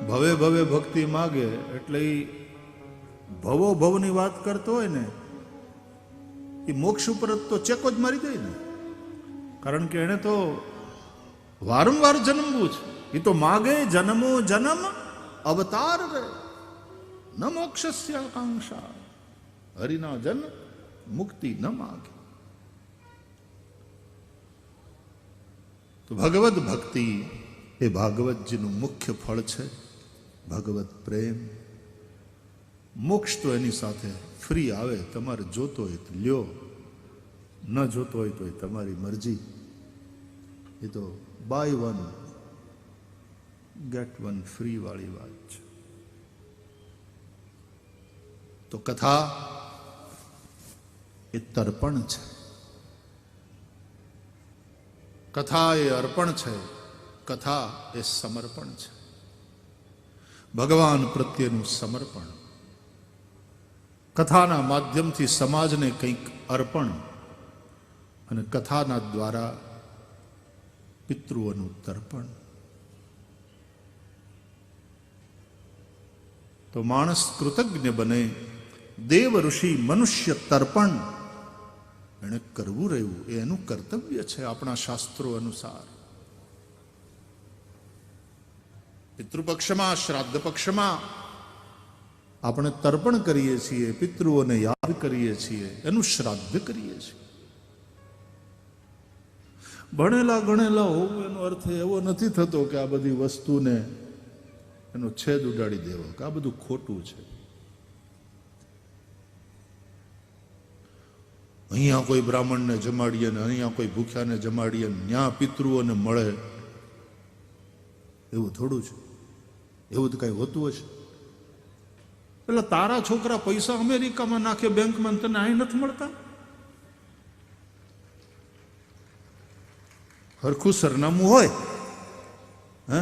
ભવે ભવે ભક્તિ માગે એટલે એ ભવો ભવની વાત કરતો હોય ને એ મોક્ષ ઉપર તો ચેકો જ મારી દે ને, કારણ કે એને તો વારંવાર જન્મવું છે. એ તો માગે જન્મો જન્મ અવતાર રે ન મોક્ષસ્ય આકાંક્ષા, હરિના જન્મ મુક્તિ ન માગે. તો ભગવદ ભક્તિ એ ભાગવતજીનું મુખ્ય ફળ છે. ભગવત પ્રેમ, મોક્ષ તો એની સાથે ફ્રી આવે. તમારે જોતો હોય તો લ્યો, ન જોતો હોય તો તમારી મરજી. એ તો buy one get one free વાળી વાત છે. તો કથા એ તર્પણ છે, કથા એ અર્પણ છે, કથા એ સમર્પણ છે. ભગવાન પ્રત્યેનું સમર્પણ, કથાના માધ્યમથી સમાજને કંઈક અર્પણ, અને કથાના દ્વારા પિતૃઓનું તર્પણ. તો માણસ કૃતજ્ઞ બને. દેવ ઋષિ મનુષ્ય તર્પણ એને કરવું રહ્યું એ એનું કર્તવ્ય છે આપણા શાસ્ત્રો અનુસાર. પિતૃપક્ષમાં, શ્રાદ્ધ પક્ષમાં આપણે તર્પણ કરીએ છીએ, પિતૃઓને યાદ કરીએ છીએ, એનું શ્રાદ્ધ કરીએ છીએ. ભણેલા ગણેલા હોવું એનો અર્થ એવો નથી થતો કે આ બધી વસ્તુને એનો છેદ ઉડાડી દેવો, કે આ બધું ખોટું છે. અહીંયા કોઈ બ્રાહ્મણને જમાડીએ ને અહીંયા કોઈ ભૂખ્યાને જમાડીએ ને ત્યાં પિતૃઓને મળે, એવું થોડું છે. એવું તો કઈ હોતું હશે? એટલે તારા છોકરા પૈસા અમેરિકામાં નાખે બેંકમાં, તને અહીં નથી મળતા? હરખું સરનામું હોય હે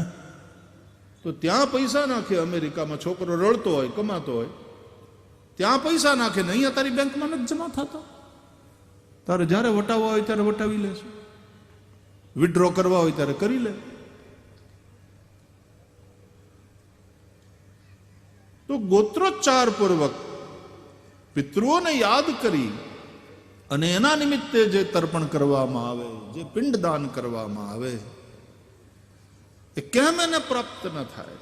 તો ત્યાં પૈસા નાખે અમેરિકામાં. છોકરો રડતો હોય, કમાતો હોય, ત્યાં પૈસા નાખે ને અહીંયા તારી બેંકમાં નથી જમા થતા. તારે જ્યારે વટાવવા હોય ત્યારે વટાવી લે છે, વિડ્રો કરવા હોય ત્યારે કરી લે. તો ગોત્રોચ્ચાર પૂર્વક પિતૃઓને યાદ કરી અને એના નિમિત્તે જે તર્પણ કરવામાં આવે, જે પિંડદાન કરવામાં આવે, એ કેમ એને પ્રાપ્ત ન થાય?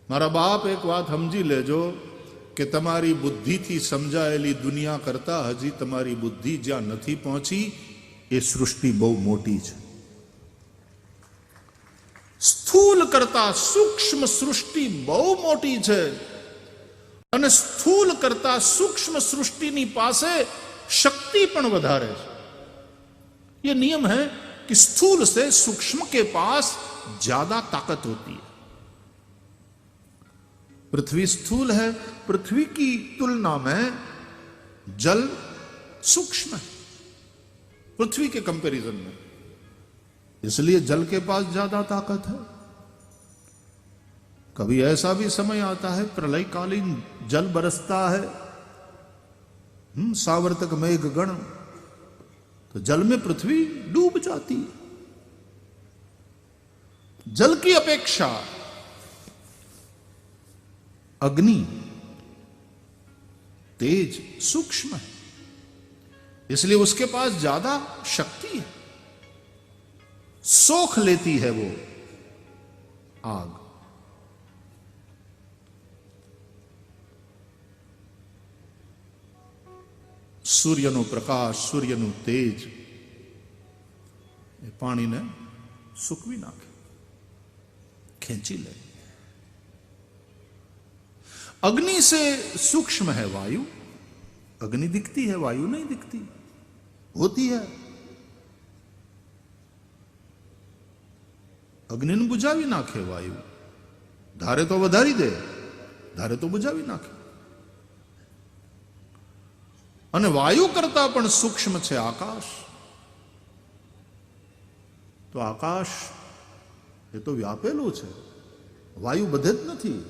મારા બાપ, એક વાત સમજી લેજો કે તમારી બુદ્ધિથી સમજાયેલી દુનિયા કરતા હજી તમારી બુદ્ધિ જ્યાં નથી પહોંચી એ સૃષ્ટિ બહુ મોટી છે. સ્થૂલ કરતા સૂક્ષ્મ સૃષ્ટિ બહુ મોટી છે, અને સ્થૂલ કરતા સૂક્ષ્મ સૃષ્ટિની પાસે શક્તિ પણ વધારે છે. ये नियम है कि स्थूल से सूक्ष्म के पास ज्यादा ताकत होती है. पृथ्वी स्थूल है, पृथ्वी की तुलना में जल सूक्ष्म है पृथ्वी के कंपैरिजन में, इसलिए जल के पास ज्यादा ताकत है. कभी ऐसा भी समय आता है प्रलयकालीन जल बरसता है, सावर्तक मेघ गण, तो जल में पृथ्वी डूब जाती है. जल की अपेक्षा अग्नि, तेज सूक्ष्म है, इसलिए उसके पास ज्यादा शक्ति है. सोख लेती है वो आग. સૂર્યનો પ્રકાશ, સૂર્યનું તેજ એ પાણીને સૂકવી નાખે, ખેંચી લે. अग्नि से सूक्ष्म है वायु. अग्नि दिखती है, वायु नहीं दिखती, होती है. अग्नि ने बुझावी नाखे वायु, धारे तो વધારી દે, ધારે તો બુઝાવી નાખે. અને વાયુ કરતા પણ સૂક્ષ્મ છે આકાશ. તો આકાશ એ તો વ્યાપેલું છે, વાયુ બધે જ નથી.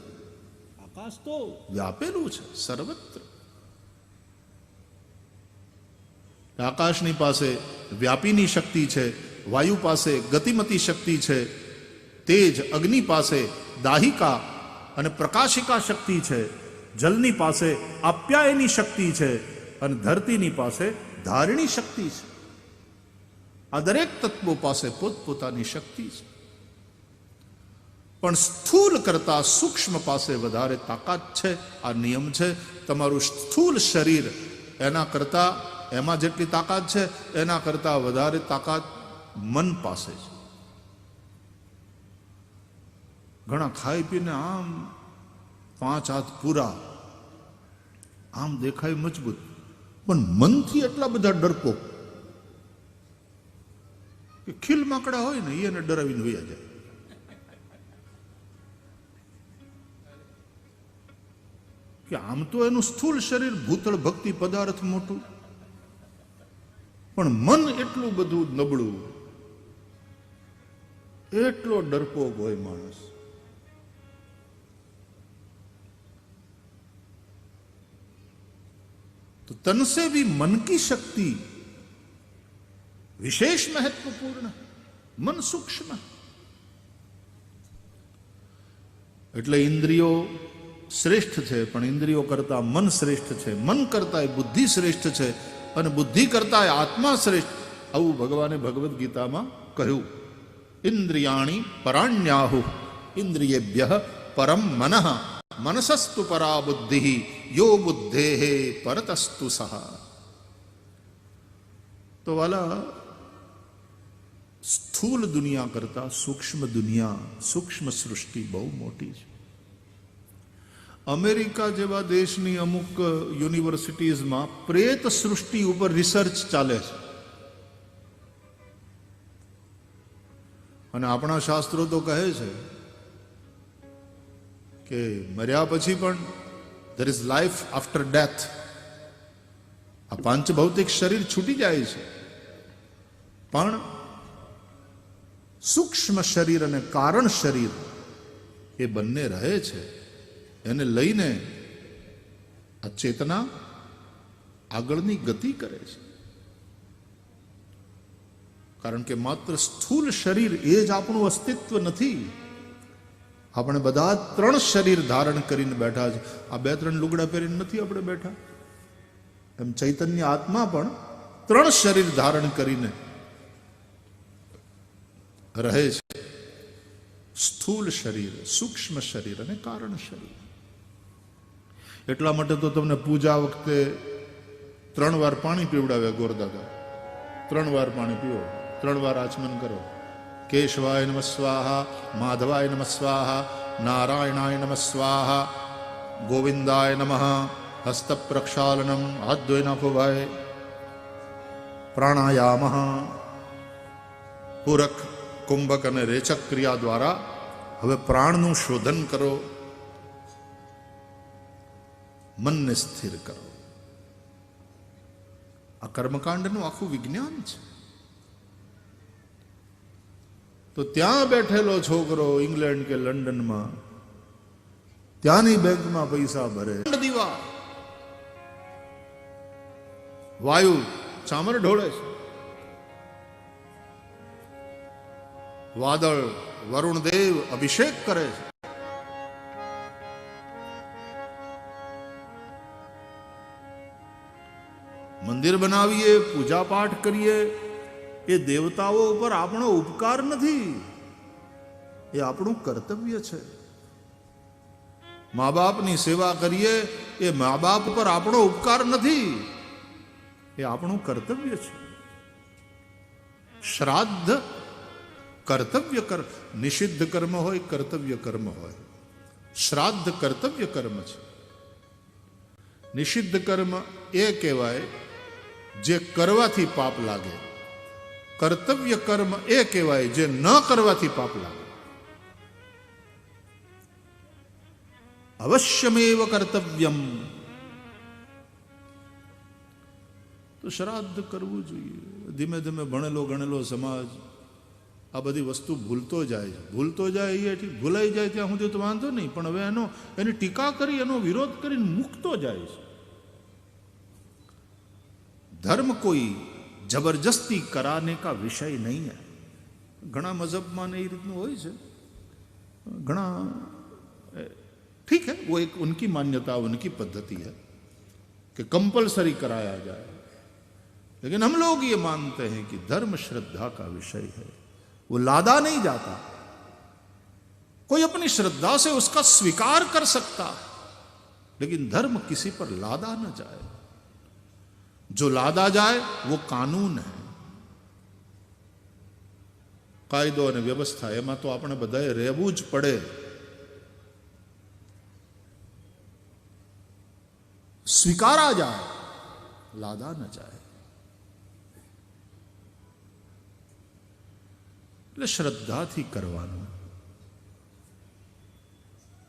આકાશ તો વ્યાપેલું છે સર્વત્ર. આકાશની પાસે વ્યાપીની શક્તિ છે, વાયુ પાસે ગતિમતી શક્તિ છે, તેજ અગ્નિ પાસે દાહિકા અને પ્રકાશિકા શક્તિ છે, જલની પાસે આપ્યાયની શક્તિ છે અને ધરતીની પાસે ધારણી શક્તિ છે. આ દરેક તત્વો પાસે પોતપોતાની શક્તિ છે, પણ સ્થૂલ કરતા સૂક્ષ્મ પાસે વધારે તાકાત છે. આ નિયમ છે. તમારું સ્થૂલ શરીર એના કરતા, એમાં જેટલી તાકાત છે એના કરતા વધારે તાકાત મન પાસે છે. ઘણા ખાઈ પીને આમ 5 હાથ પૂરા, આમ દેખાય મજબૂત, પણ મનથી એટલા બધા ડરપોક કે ખીલ માકડા હોય ને એને ડરાવીને વયા જાય. કે આમ તો એનું સ્થૂળ શરીર ભૂતળ ભક્તિ પદાર્થ મોટું, પણ મન એટલું બધું નબળું, એટલો ડરપોક હોય માણસ. तो तन से भी मन की शक्ति विशेष महत्वपूर्ण, मन सूक्ष्म. એટલે ઇન્દ્રિયો શ્રેષ્ઠ છે, પણ ઇન્દ્રિયો કરતા મન શ્રેષ્ઠ છે, મન કરતા બુદ્ધિ શ્રેષ્ઠ છે અને બુદ્ધિ કરતા આત્મા શ્રેષ્ઠ. આવું ભગવાને ભગવદ્ ગીતામાં કહ્યું. ઇન્દ્રિયાણી પરાણ્યાહુ ઇન્દ્રિયેભ્યઃ પરમ મનઃ મનસસ્તુ પરા બુદ્ધિ યો બુદ્ધેઃ પરતસ્તુ સહ. તો વાલા, સ્થૂલ દુનિયા કરતા સૂક્ષ્મ દુનિયા, સૂક્ષ્મ સૃષ્ટિ બહુ મોટી છે. અમેરિકા જેવા દેશની અમુક યુનિવર્સિટીઝમાં પ્રેત સૃષ્ટિ ઉપર રિસર્ચ ચાલે છે. અને આપણા શાસ્ત્રો તો કહે છે કે મર્યા પછી પણ there is life after death. આ પાંચ ભૌતિક શરીર છૂટી જાય છે, પણ સૂક્ષ્મ શરીર અને કારણ શરીર એ બંને રહે છે. એને લઈને આ ચેતના આગળની ગતિ કરે છે. કારણ કે માત્ર સ્થૂલ શરીર એ જ આપણું અસ્તિત્વ નથી. આપણે બધા 3 શરીર ધારણ કરીને બેઠા છે. આ 2-3 લુગડા પહેરીને નથી આપણે બેઠા. એમ ચૈતન્ય આત્મા પણ 3 શરીર ધારણ કરીને રહે છે. સ્થૂલ શરીર, સૂક્ષ્મ શરીર અને કારણ શરીર. એટલા માટે તો તમને પૂજા વખતે 3 વાર પાણી પીવડાવે ગોરદાદા. 3 વાર પાણી પીવો, 3 વાર આચમન કરો. કેશવાય નમઃ સ્વાહા, માધવાય નમઃ સ્વાહા, નારાયણાય નમઃ સ્વાહા, ગોવિંદાય નમઃ. હસ્ત પ્રક્ષાલનમ, હાથ ધોઈ નાખો ભાઈ. પ્રાણાયામ, પૂરક, કુંભક અને રેચક ક્રિયા દ્વારા હવે પ્રાણનું શોધન કરો, મનને સ્થિર કરો. આ કર્મકાંડનું આખું વિજ્ઞાન છે. તો ત્યાં બેઠેલો છોકરો ઇંગ્લેન્ડ કે લંડનમાં ત્યાંની બેંકમાં પૈસા ભરે, દીવા વાયુ ચામર ઢોળે છે, વાદળ વરુણ દેવ અભિષેક કરે છે. મંદિર બનાવીએ, પૂજા પાઠ કરીએ, એ દેવતાઓ ઉપર આપણો ઉપકાર નથી, એ આપણું કર્તવ્ય છે. મા બાપની સેવા કરીએ, એ મા બાપ ઉપર આપણો ઉપકાર નથી, એ આપણું કર્તવ્ય છે. શ્રાદ્ધ કર્તવ્ય કર્મ, નિષિદ્ધ કર્મ હોય, કર્તવ્ય કર્મ હોય. શ્રાદ્ધ કર્તવ્ય કર્મ છે. નિષિદ્ધ કર્મ એ કહેવાય જે કરવાથી પાપ લાગે. કર્તવ્ય કર્મ એ કહેવાય જે ન કરવાથી પાપ લાગે. અવશ્યમેવ કર્તવ્યમ. તો શ્રાદ્ધ કરવું જોઈએ. ધીમે ધીમે ભણેલો ગણેલો સમાજ આ બધી વસ્તુ ભૂલતો જાય. ભૂલતો જાય એ ભૂલાઈ જાય ત્યાં સુધી તો વાંધો નહીં, પણ હવે એની ટીકા કરી, એનો વિરોધ કરીને મૂકતો જાય છે. ધર્મ કોઈ જબરજસ્તી કરાને કા વિષય નહીં હૈ. ઘણા મઝહબમાં એ રીતનું હોય છે घना ठीक है, वो एक उनकी मान्यता, उनकी पद्धति है कि कंपलसरी कराया जाए, लेकिन हम लोग ये मानते हैं कि धर्म श्रद्धा का विषय है, वो लादा नहीं जाता। कोई अपनी श्रद्धा से उसका स्वीकार कर सकता, लेकिन धर्म किसी पर लादा न जाए। जो लादा जाए वो कानून है, કાયદો અને વ્યવસ્થા, એમાં તો આપણે બધાએ રહેવું જ પડે। સ્વીકારા જાય, લાદા ન જાય। એટલે શ્રદ્ધાથી કરવાનું।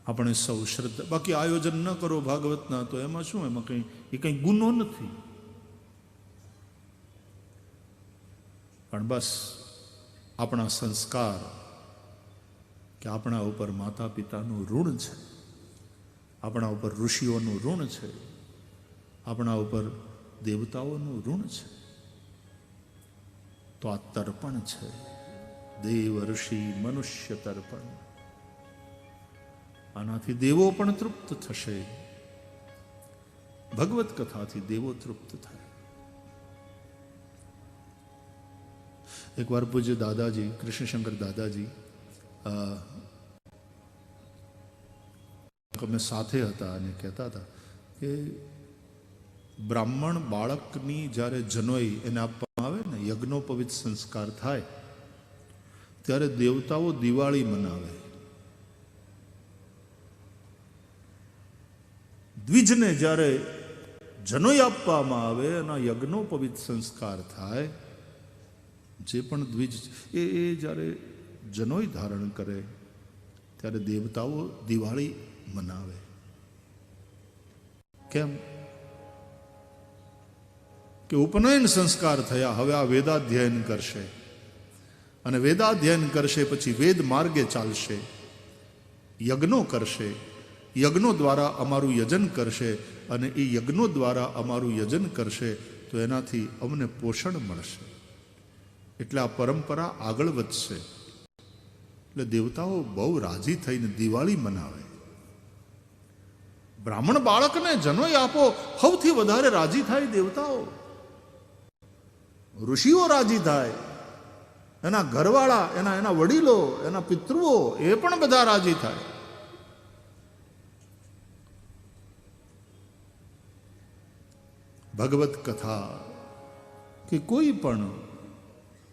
આપણે સૌ શ્રદ્ધા, બાકી આયોજન ન કરો ભાગવતના તો એમાં શું, એમાં કંઈ ગુનો નથી, પણ બસ આપણા સંસ્કાર કે આપણા ઉપર માતા પિતાનું ઋણ છે, આપણા ઉપર ઋષિઓનું ઋણ છે, આપણા ઉપર દેવતાઓનું ઋણ છે, તો આ તર્પણ છે, દેવ ઋષિ મનુષ્ય તર્પણ। આનાથી દેવો પણ તૃપ્ત થશે, ભગવત કથાથી દેવો તૃપ્ત થાય। एक बार पूज्य दादाजी, कृष्णशंकर दादाजी અમે સાથે હતા અને કહેતા હતા કે બ્રાહ્મણ બાળકની જ્યારે જનોઈ એને આપવામાં આવે ને, યજ્ઞોપવિત સંસ્કાર થાય, ત્યારે દેવતાઓ દિવાળી મનાવે। દ્વિજને જ્યારે જનોઈ આપવામાં આવે, એના યજ્ઞોપવિત સંસ્કાર થાય, જે પણ દ્વિજ એ જ્યારે જનોઈ ધારણ કરે ત્યારે દેવતાઓ દિવાળી મનાવે। કેમ? કે ઉપનયન સંસ્કાર થયા, હવે આ વેદાધ્યયન કરશે, અને વેદાધ્યયન કરશે પછી વેદ માર્ગે ચાલશે, યજ્ઞો કરશે, યજ્ઞો દ્વારા અમારું યજન કરશે, અને એ યજ્ઞો દ્વારા અમારું યજન કરશે તો એનાથી અમને પોષણ મળશે, એટલે આ પરંપરા આગળ વધશે। એટલે દેવતાઓ બહુ રાજી થઈને દિવાળી મનાવે। બ્રાહ્મણ બાળકને જનોઈ આપો, સૌથી વધારે રાજી થાય દેવતાઓ, ઋષિઓ રાજી થાય, એના ઘરવાળા, એના વડીલો, એના પિતૃઓ, એ પણ બધા રાજી થાય। ભગવત કથા કે કોઈ પણ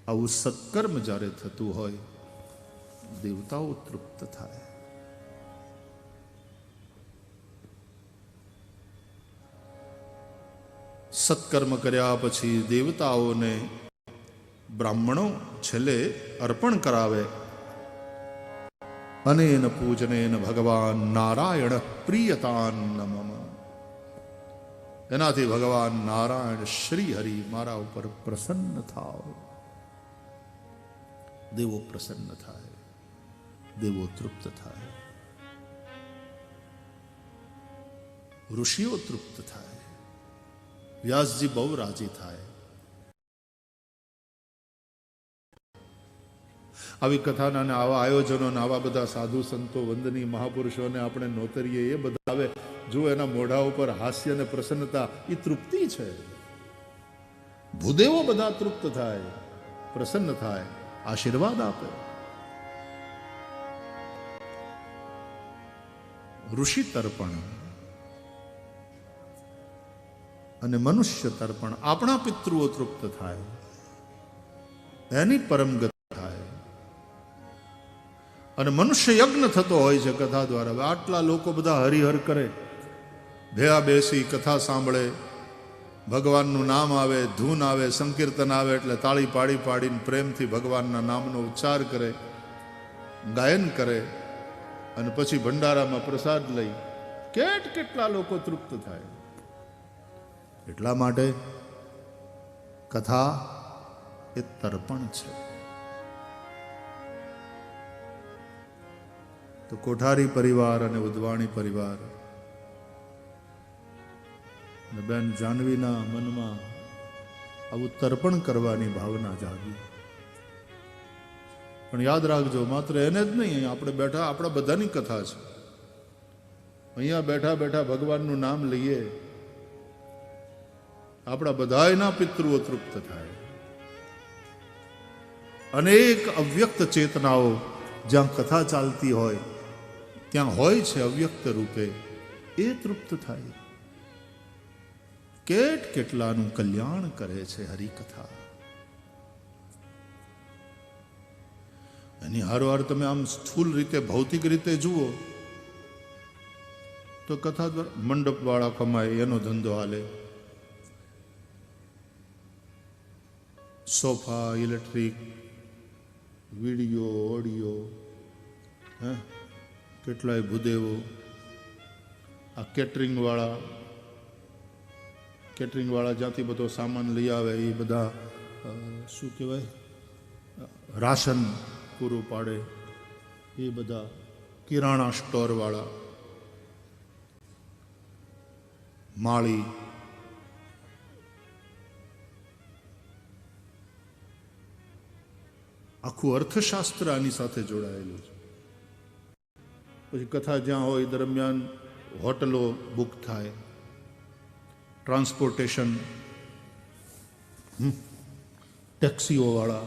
આવું સત્કર્મ જ્યારે થતું હોય, દેવતાઓ તૃપ્ત થાય। સત્કર્મ કર્યા પછી દેવતાઓને બ્રાહ્મણો છેલ્લે અર્પણ કરાવે, અનેન પૂજનેન ભગવાન નારાયણ પ્રિયતાન્નમમ। એનાથી ભગવાન નારાયણ શ્રી હરિ મારા ઉપર પ્રસન્ન થાવ, દેવો પ્રસન્ન થાય, દેવો તૃપ્ત થાય, ઋષિઓ તૃપ્ત થાય, વ્યાસજી બહુ રાજી થાય। આવી કથાના અને આવા આયોજનો, આવા બધા સાધુ સંતો, વંદનીય મહાપુરુષોને આપણે નોતરીએ, એ બધા આવે, જો એના મોઢા ઉપર હાસ્ય અને પ્રસન્નતા, એ તૃપ્તિ છે। ભૂદેવો બધા તૃપ્ત થાય, પ્રસન્ન થાય, આશીર્વાદ આપે। ઋષિ તર્પણ અને મનુષ્ય તર્પણ, આપણા પિતૃઓ તૃપ્ત થાય, એની પરમ ગતિ થાય। અને મનુષ્ય યજ્ઞ થતો હોય છે કથા દ્વારા। હવે આટલા લોકો બધા હરિહર કરે, ભેળા બેસી કથા સાંભળે, ભગવાનનું નામ આવે, ધૂન આવે, સંકીર્તન આવે, એટલે તાળી પાડી પાડીને પ્રેમથી ભગવાનના નામનો ઉચ્ચાર કરે, ગાયન કરે, અને પછી ભંડારામાં પ્રસાદ લઈ કેટલા લોકો તૃપ્ત થાય। એટલા માટે કથા એ તર્પણ છે। તો કોઠારી પરિવાર અને ઉદવાણી પરિવાર અને બેન જાનવીના મનમાં આવું તર્પણ કરવાની ભાવના જાગી, પણ યાદ રાખજો, માત્ર એને જ નહીં, આપણે બેઠા આપણા બધાની કથા છે. અહીંયા બેઠા બેઠા ભગવાનનું નામ લઈએ, આપણા બધાયના પિતૃઓ તૃપ્ત થાય. અનેક અવ્યક્ત ચેતનાઓ જ્યાં કથા ચાલતી હોય ત્યાં હોય છે અવ્યક્ત રૂપે, એ તૃપ્ત થાય. કેટલાનું કલ્યાણ કરે છે હરિકથા. એની હારોહાર તમે આમ સ્થૂલ રીતે ભૌતિક રીતે જુઓ તો કથા દ્વારા મંડપ વાળા કમાય, એનો ધંધો હાલે. સોફા, ઇલેક્ટ્રિક, વિડીયો, ઓડિયો, કેટલાય ભૂદેવો. આ કેટરિંગ વાળા જ્યાંથી બધો સામાન લઈ આવે એ બધા શું કહેવાય, રાશન પૂરું પાડે, એ બધા કિરાણા સ્ટોર વાળા, માળી, આખું અર્થશાસ્ત્ર આની સાથે જોડાયેલું છે. પછી કથા જ્યાં હોય દરમિયાન હોટલો બુક થાય, ટ્રાન્સપોર્ટેશન, ટેક્સીઓ વાળા.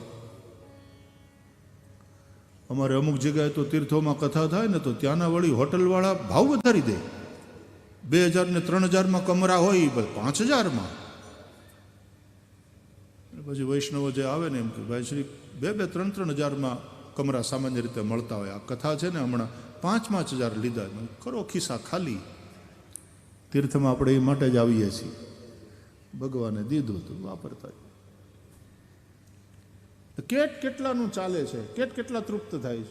અમારે અમુક જગ્યાએ તો તીર્થોમાં કથા થાય ને તો ત્યાંના વળી હોટલવાળા ભાવ વધારી દે. 2000 ને 3000 કમરા હોય, 5000. પછી વૈષ્ણવો જે આવે ને એમ કે ભાઈ શ્રી 2-3 કમરા સામાન્ય રીતે મળતા હોય, આ કથા છે ને હમણાં 5-5000 લીધા, ખરો ખિસ્સા ખાલી. તીર્થમાં આપણે એ માટે જ આવીએ છીએ, ભગવાને દીધું તો વાપરતા. કેટલાનું ચાલે છે, કેટલા તૃપ્ત થાય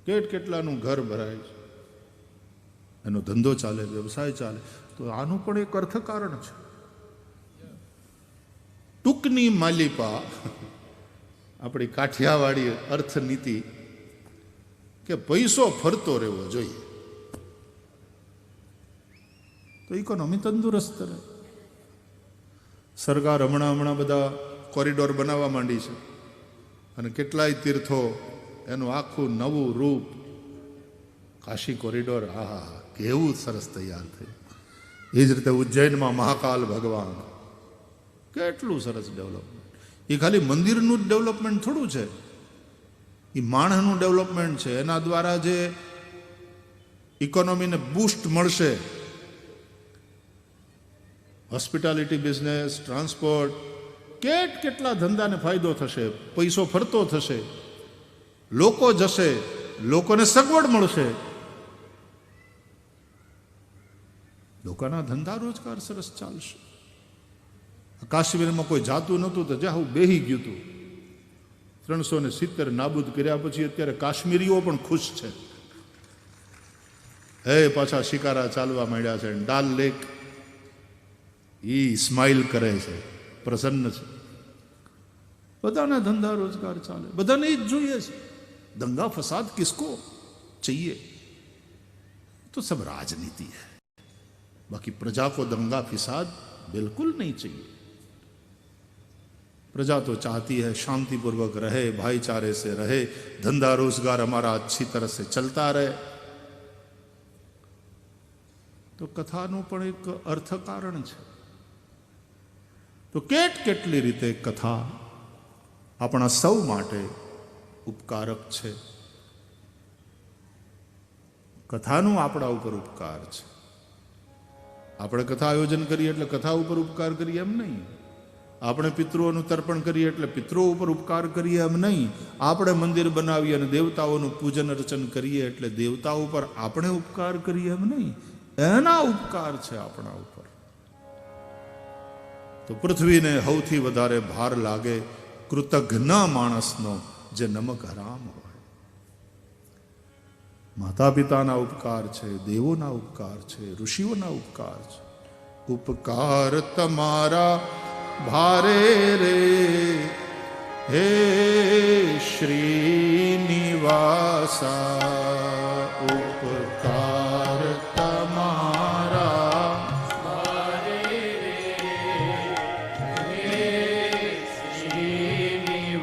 છે, કેટલાનું ઘર ભરાય છે, એનો ધંધો ચાલે, વ્યવસાય ચાલે. તો આનું પણ એક અર્થકારણ છે. ટૂંકની માલિપા આપણી કાઠિયાવાડી અર્થનીતિ કે પૈસો ફરતો રહેવો જોઈએ તો ઇકોનોમી તંદુરસ્ત રહે. સરકાર હમણાં બધા કોરિડોર બનાવવા માંડી છે અને કેટલાય તીર્થો એનું આખું નવું રૂપ, કાશી કોરિડોર, આહા કેવું સરસ તૈયાર થયું. એ જ રીતે ઉજ્જૈનમાં મહાકાલ ભગવાન, કેટલું સરસ ડેવલપમેન્ટ. એ ખાલી મંદિરનું જ ડેવલપમેન્ટ થોડું છે, એ માણસનું ડેવલપમેન્ટ છે. એના દ્વારા જે ઇકોનોમીને બૂસ્ટ મળશે, હોસ્પિટાલિટી બિઝનેસ, ટ્રાન્સપોર્ટ, કેટલા ધંધાને ફાયદો થશે, પૈસો ફરતો થશે, લોકો જશે, લોકોને સગવડ મળશે, લોકોના ધંધા રોજગાર સરસ ચાલશે. કાશ્મીરમાં કોઈ જાતું નહોતું તો જ્યાં બેહી ગયું હતું. 370 નાબૂદ કર્યા પછી અત્યારે કાશ્મીરીઓ પણ ખુશ છે. પાછા શિકારા ચાલવા માંડ્યા છે. ડાલ લેક ઈ સ્માઇલ કરે છે, પ્રસન્ન છે. બધાના ધંધા રોજગાર ચાલે, બધાને જ જોઈએ છે. દંગા ફસાદ કિસકો चाहिए? तो सब राजनीति है, बाकी प्रजा को दंगा फिसाद बिल्कुल नहीं चाहिए. प्रजा तो चाहती है शांतिपूर्वक रहे, भाईचारे से रहे, धंधा रोजगार हमारा अच्छी तरह से चलता रहे. तो कथाનું પણ એક અર્થકારણ છે. તો કેટલી રીતે કથા આપણા સૌ માટે ઉપકારક છે. કથાનું આપણા ઉપર ઉપકાર છે. આપણે કથા આયોજન કરીએ એટલે કથા ઉપર ઉપકાર કરીએ એમ નહીં. આપણે પિતૃઓનું તર્પણ કરીએ એટલે પિતૃઓ ઉપર ઉપકાર કરીએ એમ નહીં. આપણે મંદિર બનાવીએ અને દેવતાઓનું પૂજન અર્ચન કરીએ એટલે દેવતાઓ ઉપર આપણે ઉપકાર કરીએ એમ નહીં. એના ઉપકાર છે આપણા ઉપર. તો પૃથ્વીને સૌથી વધારે ભાર લાગે કૃતજ્ઞ માણસનો, જે નમક હરામ હોય. માતા પિતાના ઉપકાર છે, દેવોના ઉપકાર છે, ઋષિઓના ઉપકાર છે. ઉપકાર તમારા ભારે રે હે શ્રીનિવાસા, ઉપકાર તમારા ભારે રે હે શ્રીનિવાસા.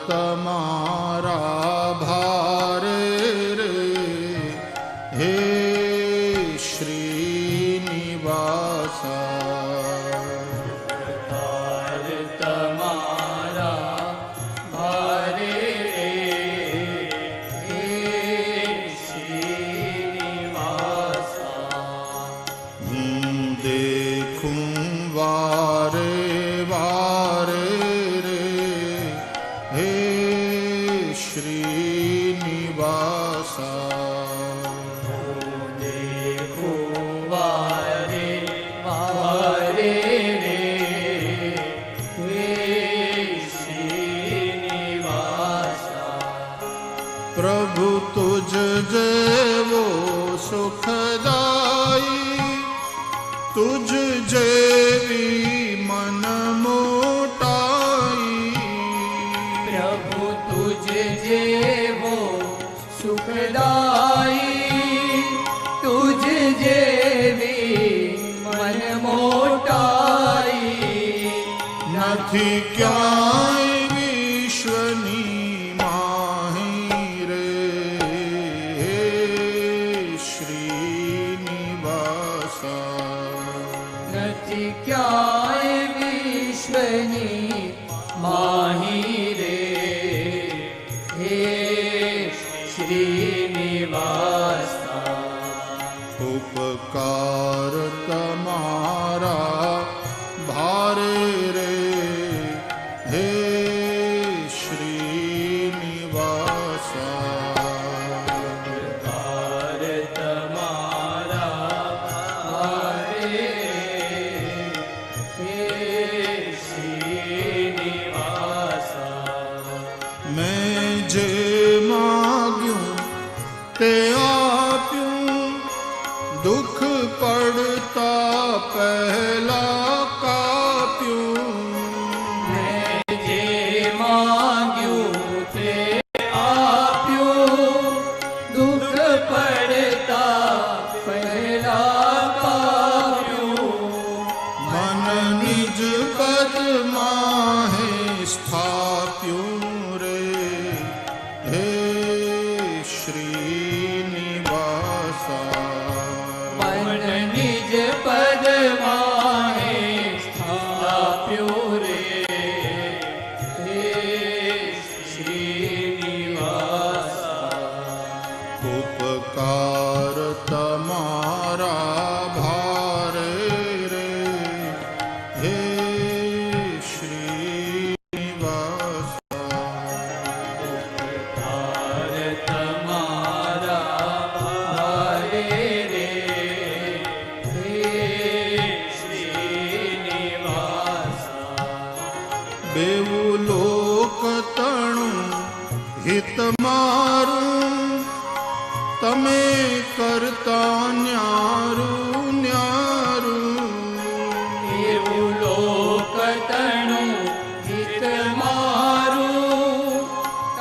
તમારા ભારે રે હે શ્રીનિવાસા. પ્રભુ તુજ જેવો સુખદાયી, તુજ જેવી મન મોટાઈ. પ્રભુ તુજ જેવો સુખદાયી, તુજ જેવી મન મોટાઈ. નથી ક્યાંય વિશ્વની ક્યાંય વિશ્વની માહી રે હે શ્રીનિવાસા. ઉપકાર તમારા ભારે રે હે શ્રીનિવાસા. જે માગ્યું તે આપ્યું, દુઃખ પડતા પહેલા કાપ્યું. મેં જે માગ્યું તે આપ્યું, દુઃખ પડતા પહેલા કાપ્યું. મન નિજ પદમાં હે સ્થાપ્યું હે શ્રીનિવાસા. મન નિજ પદમાં હે સ્થાપ્યું રે હે શ્રીનિવાસા. ઉપકાર તમારા ભારે રે હે બેવું લોક તણું હિત મારું, તમે કરતા ન્યારું ન્યારું. એવું લોક તણું હિત મારું,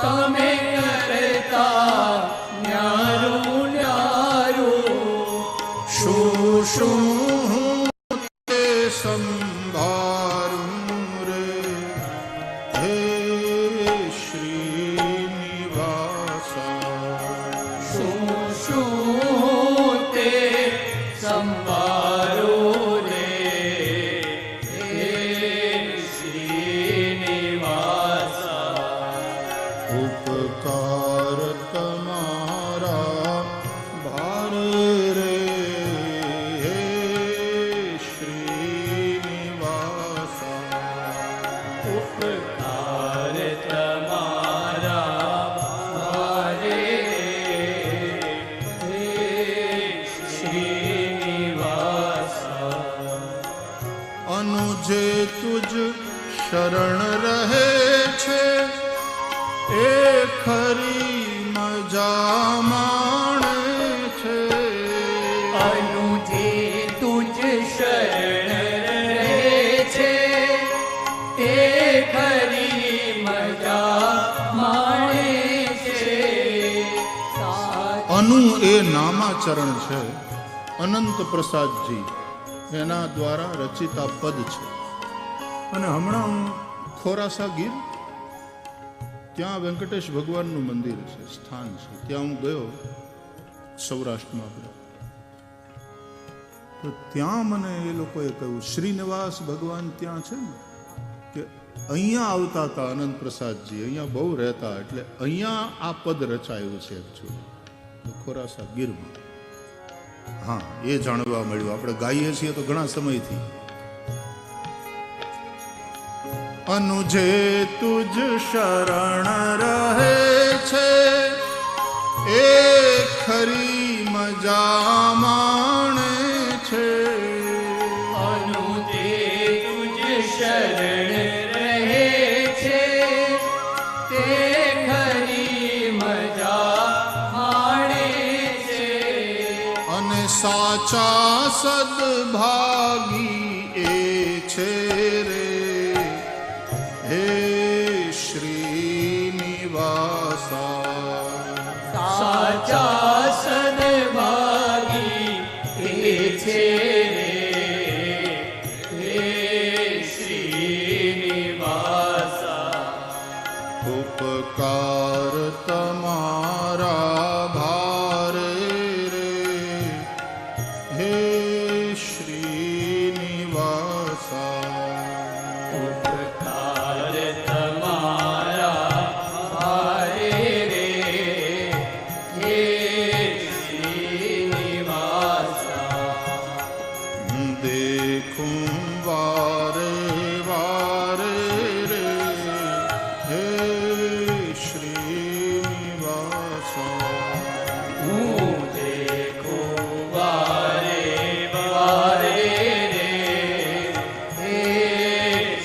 તમે કરતા ન્યારું ન્યારું. શું શું તે સંભારું હે શ્રીનિવાસા. શું શું તે સંભાળો રે હે શ્રીનિવાસા. ઉપકાર તમારા ભારે રે હે શ્રીનિવાસા. ઉપકાર તમારા ભારે હે શ્રીનિવાસા. અનુજે તુજ શરણ રહે છે, એ ખરી મજા માણે છે. અનુજે તુજ શરણ રહે છે, તે ખરી મજા માણે છે. અનુ એ નામાચરણ છે, અનંત પ્રસાદજી એના દ્વારા રચિત આ પદ છે. અને હમણાં હું ખોરાસા ગીર ત્યાં વેંકટેશ ભગવાનનું મંદિર છે, સ્થાન છે. ત્યાં હું ગયો સૌરાષ્ટ્રમાં આપણે, તો ત્યાં મને એ લોકોએ કહ્યું શ્રીનિવાસ ભગવાન ત્યાં છે ને, કે અહીંયા આવતા હતા આનંદ પ્રસાદજી, અહીંયા બહુ રહેતા, એટલે અહીંયા આ પદ રચાયું છે એકચ્યુઅલી ખોરાસા ગીરમાં. હા, એ જાણવા મળ્યું. આપણે ગાઈએ છીએ તો ઘણા સમયથી. અનુજે તુજ શરણ રહે છે, એ ખરી મજા માણે છે. અનુજે તુજ શરણ રહે છે, તે ખરી મજા માણે છે. અને સાચા સદભાગી એ છે રે, હે શ્રીનિવાસા. સાચા સદભાગી એ છે રે, હે શ્રીનિવાસા. ઉપકાર તમારા ભારે રે, હે શ્રીનિવાસા. ઉપકાર તમારા ભારે રે, હે શ્રીનિવાસા. દેખું વારે વારે રે, હે શ્રીનિવાસા. હું દેખું વારે વારે રે, હે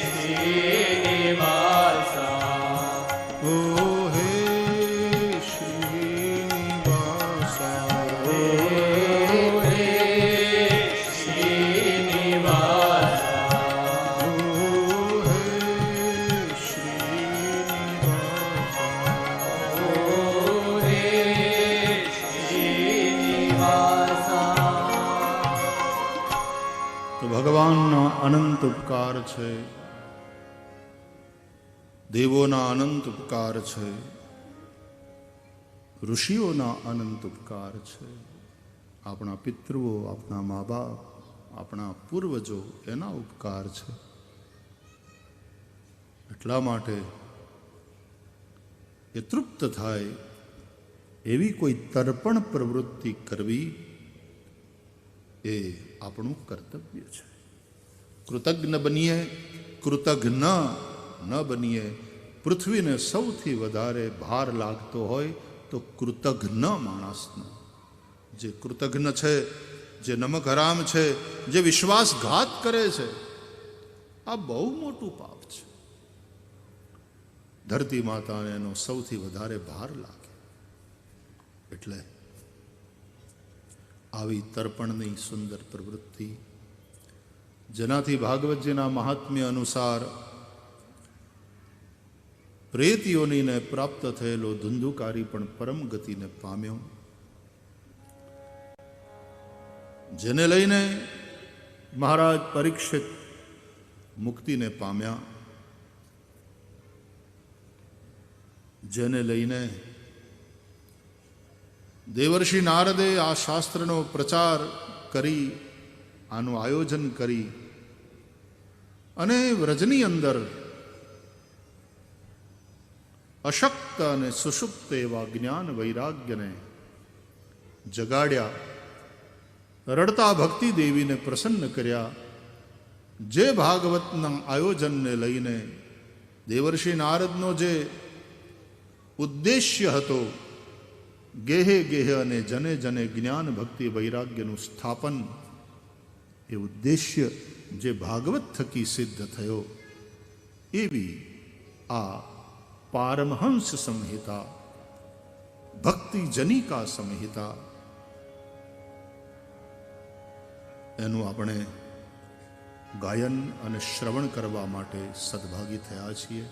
શ્રીનિવાસા. ઓ હે શ્રીનિવાસા. હે શ્રીનિવાસા. ઓ હે શ્રીનિવાસા. ઓ હે શ્રીનિવાસા. તો ભગવાનના અનંત ઉપકાર છે, દેવોના અનંત ઉપકાર છે, ઋષિઓના અનંત ઉપકાર છે, આપણા પિતૃઓ, આપણા મા બાપ, આપણા પૂર્વજો, એના ઉપકાર છે. એટલા માટે એ તૃપ્ત થાય એવી કોઈ તર્પણ પ્રવૃત્તિ કરવી એ આપણું કર્તવ્ય છે. કૃતજ્ઞ બનીએ, કૃતજ્ઞ ન બનીએ. પૃથ્વીને સૌથી વધારે ભાર લાગતો હોય તો કૃતજ્ઞ માણસનો. જે કૃતજ્ઞ છે, જે નમક હરામ છે, જે વિશ્વાસઘાત કરે છે, આ બહુ મોટું પાપ છે. ધરતી માતાને એનો સૌથી વધારે ભાર લાગે. એટલે આવી તર્પણની સુંદર પ્રવૃત્તિ, જેનાથી ભાગવતજીના મહાત્મ્ય અનુસાર પ્રેત યોનિને પ્રાપ્ત થયેલો ધુંધુકારી પણ પરમ ગતિને પામ્યો. જેને લઈને મહારાજ પરીક્ષિત મુક્તિને પામ્યા, જેને લઈને દેવર્ષિ નારદે આ શાસ્ત્રનો પ્રચાર કરી, આનું આયોજન કરી અને વ્રજની અંદર અશક્ત અને સુષુપ્ત એવા જ્ઞાન વૈરાગ્યને જગાડ્યા. રડતા ભક્તિ દેવીને પ્રસન્ન કર્યા. જે ભાગવતના આયોજનને લઈને દેવર્ષિ નારદનો જે ઉદ્દેશ્ય હતો, ગેહે ગેહે અને જને જને જ્ઞાન ભક્તિ વૈરાગ્યનું સ્થાપન, એ ઉદ્દેશ્ય જે ભાગવત થકી સિદ્ધ થયો, એવી આ પારમહંસ સંહિતા, ભક્તિ જનિકા સંહિતા, એનું આપણે ગાયન અને શ્રવણ કરવા માટે સદભાગી થયા છીએ.